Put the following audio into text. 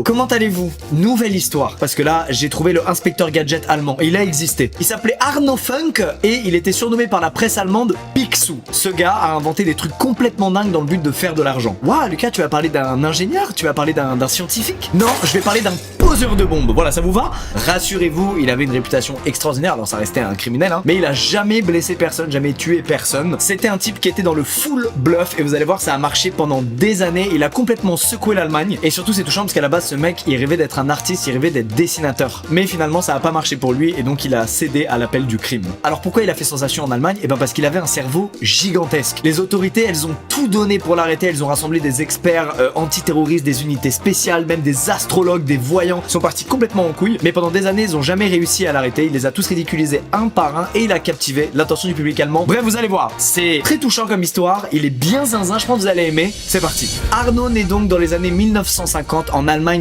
Comment allez-vous? Nouvelle histoire, parce que là j'ai trouvé le inspecteur gadget allemand, et il a existé. Il s'appelait Arno Funk et il était surnommé par la presse allemande Picsou. Ce gars a inventé des trucs complètement dingues dans le but de faire de l'argent. Waouh Lucas, tu vas parler d'un ingénieur? Tu vas parler d'un scientifique? Non, je vais parler d'un poseur de bombes. Voilà, ça vous va? Rassurez-vous, il avait une réputation extraordinaire, alors ça restait un criminel, hein, mais il a jamais blessé personne, jamais tué personne. C'était un type qui était dans le full bluff, et vous allez voir, ça a marché pendant des années. Il a complètement secoué l'Allemagne, et surtout c'est touchant parce qu'à la base ce mec il rêvait d'être un artiste, il rêvait d'être dessinateur, mais finalement ça a pas marché pour lui et donc il a cédé à l'appel du crime. Alors pourquoi il a fait sensation en Allemagne? Et ben parce qu'il avait un cerveau gigantesque. Les autorités elles ont tout donné pour l'arrêter, elles ont rassemblé des experts antiterroristes, des unités spéciales, même des astrologues, des voyants. Ils sont partis complètement en couille, mais pendant des années ils ont jamais réussi à l'arrêter. Il les a tous ridiculisés un par un et il a captivé l'attention du public allemand. Bref, vous allez voir, c'est très touchant comme histoire, il est bien zinzin, je pense que vous allez aimer. C'est parti. Arno naît donc dans les années 1950 en Allemagne